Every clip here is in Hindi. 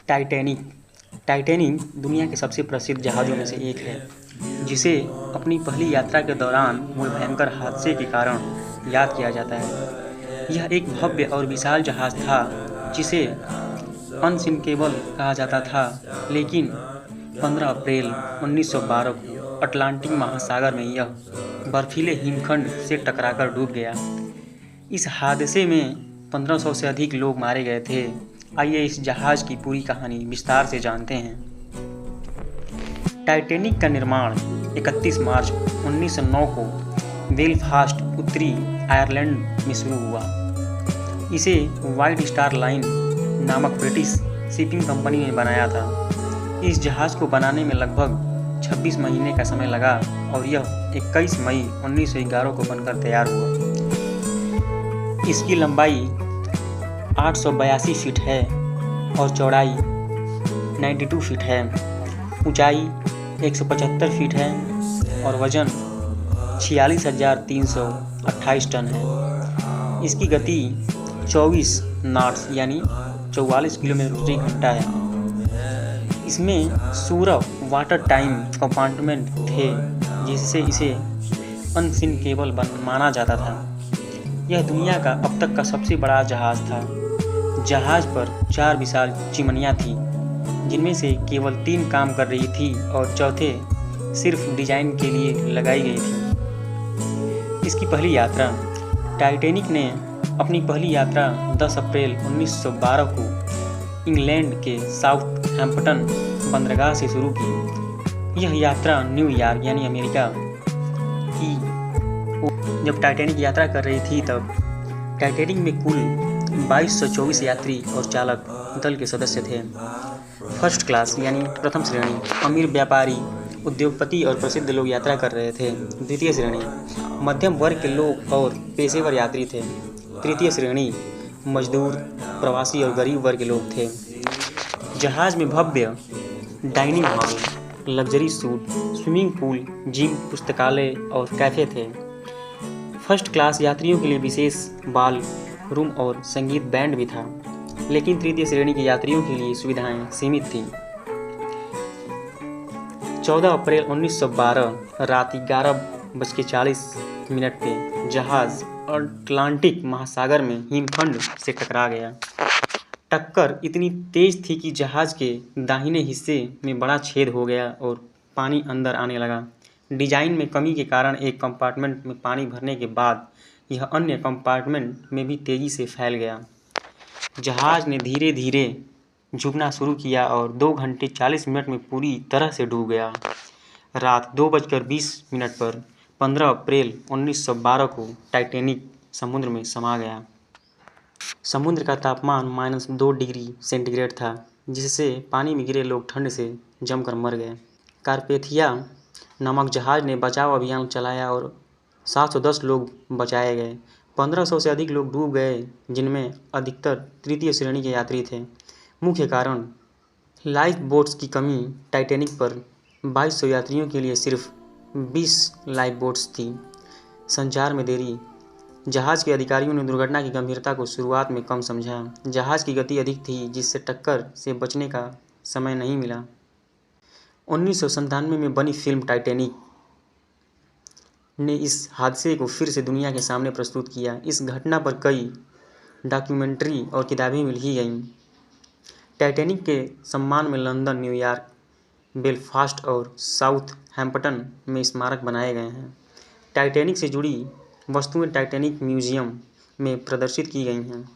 टाइटैनिक टाइटैनिक दुनिया के सबसे प्रसिद्ध जहाज़ों में से एक है, जिसे अपनी पहली यात्रा के दौरान हुए भयंकर हादसे के कारण याद किया जाता है। यह एक भव्य और विशाल जहाज़ था, जिसे अनसिंकेबल कहा जाता था, लेकिन 15 अप्रैल 1912 को अटलांटिक महासागर में यह बर्फीले हिमखंड से टकराकर डूब गया। इस हादसे में 1500 से अधिक लोग मारे गए थे। आइए इस जहाज़ की पूरी कहानी विस्तार से जानते हैं। टाइटैनिक का निर्माण 31 मार्च 1909 को बेलफास्ट, उत्तरी आयरलैंड में शुरू हुआ। इसे व्हाइट स्टार लाइन नामक ब्रिटिश शिपिंग कंपनी ने बनाया था। इस जहाज़ को बनाने में लगभग 26 महीने का समय लगा और यह 21 मई 1911 को बनकर तैयार हुआ। इसकी लंबाई 882 फीट है और चौड़ाई 92 फीट है। ऊंचाई 175 फीट है और वजन 46,328 टन है। इसकी गति 24 नॉट्स यानी 44 किलोमीटर प्रति घंटा है। इसमें 16 वाटर टाइम कंपार्टमेंट थे, जिससे इसे अनसिंकेबल माना जाता था। यह दुनिया का अब तक का सबसे बड़ा जहाज़ था। जहाज़ पर 4 विशाल चिमनियाँ थीं, जिनमें से केवल 3 काम कर रही थी और चौथे सिर्फ डिजाइन के लिए लगाई गई थी। इसकी पहली यात्रा टाइटैनिक ने अपनी पहली यात्रा 10 अप्रैल 1912 को इंग्लैंड के साउथहैम्पटन बंदरगाह से शुरू की। यह यात्रा न्यूयॉर्क यानी अमेरिका की। जब टाइटैनिक यात्रा कर रही थी तब टाइटैनिक में कुल 2224 यात्री और चालक दल के सदस्य थे। फर्स्ट क्लास यानी प्रथम श्रेणी अमीर व्यापारी, उद्योगपति और प्रसिद्ध लोग यात्रा कर रहे थे। द्वितीय श्रेणी मध्यम वर्ग के लोग और पेशेवर यात्री थे। तृतीय श्रेणी मजदूर, प्रवासी और गरीब वर्ग के लोग थे। जहाज़ में भव्य dining hall, luxury suite, swimming pool, gym, पुस्तकालय और कैफ़े थे। फर्स्ट क्लास यात्रियों के लिए विशेष बाल रूम और संगीत बैंड भी था, लेकिन तृतीय श्रेणी के यात्रियों के लिए सुविधाएं सीमित थीं। 14 अप्रैल 1912 रात 11:40 पे जहाज़ अटलांटिक महासागर में हिमखंड से टकरा गया। टक्कर इतनी तेज थी कि जहाज़ के दाहिने हिस्से में बड़ा छेद हो गया और पानी अंदर आने लगा। डिजाइन में कमी के कारण एक कंपार्टमेंट में पानी भरने के बाद यह अन्य कंपार्टमेंट में भी तेजी से फैल गया। जहाज़ ने धीरे धीरे झुकना शुरू किया और 2 घंटे 40 मिनट में पूरी तरह से डूब गया। रात 2:20 पर 15 अप्रैल 1912 को टाइटैनिक समुद्र में समा गया। समुद्र का तापमान -2 डिग्री सेंटीग्रेड था, जिससे पानी में गिरे लोग ठंड से जमकर मर गए। कारपेथिया नामक जहाज़ ने बचाव अभियान चलाया और 710 लोग बचाए गए। 1500 से अधिक लोग डूब गए, जिनमें अधिकतर तृतीय श्रेणी के यात्री थे। मुख्य कारण लाइफ बोट्स की कमी। टाइटैनिक पर 2200 यात्रियों के लिए सिर्फ 20 लाइफ बोट्स थी। संचार में देरी। जहाज़ के अधिकारियों ने दुर्घटना की गंभीरता को शुरुआत में कम समझा। जहाज़ की गति अधिक थी, जिससे टक्कर से बचने का समय नहीं मिला। 1997 में बनी फिल्म टाइटैनिक ने इस हादसे को फिर से दुनिया के सामने प्रस्तुत किया। इस घटना पर कई डॉक्यूमेंट्री और किताबें भी लिखी गईं। टाइटैनिक के सम्मान में लंदन, न्यूयॉर्क, बेलफास्ट और साउथहैम्पटन में स्मारक बनाए गए हैं। टाइटैनिक से जुड़ी वस्तुएं टाइटैनिक म्यूजियम में प्रदर्शित की गई हैं।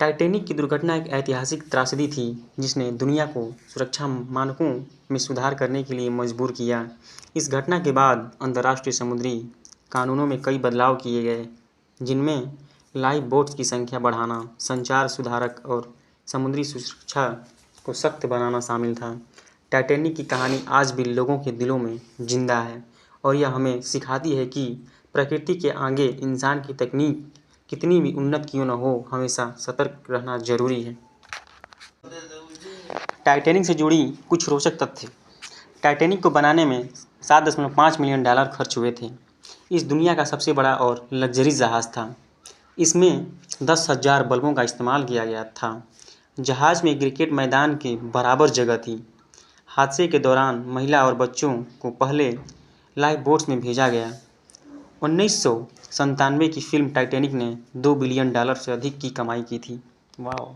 टाइटैनिक की दुर्घटना एक ऐतिहासिक त्रासदी थी, जिसने दुनिया को सुरक्षा मानकों में सुधार करने के लिए मजबूर किया। इस घटना के बाद अंतर्राष्ट्रीय समुद्री कानूनों में कई बदलाव किए गए, जिनमें लाइफ बोट्स की संख्या बढ़ाना, संचार सुधारक और समुद्री सुरक्षा को सख्त बनाना शामिल था। टाइटैनिक की कहानी आज भी लोगों के दिलों में जिंदा है और यह हमें सिखाती है कि प्रकृति के आगे इंसान की तकनीक कितनी भी उन्नत क्यों न हो, हमेशा सतर्क रहना जरूरी है। टाइटैनिक से जुड़ी कुछ रोचक तथ्य। टाइटैनिक को बनाने में $7.5 मिलियन खर्च हुए थे। इस दुनिया का सबसे बड़ा और लग्जरी जहाज़ था। इसमें 10,000 बल्बों का इस्तेमाल किया गया था। जहाज में क्रिकेट मैदान के बराबर जगह थी। हादसे के दौरान महिला और बच्चों को पहले लाइफ बोट्स में भेजा गया। 1997 की फिल्म टाइटैनिक ने $2 बिलियन से अधिक की कमाई की थी। वाह।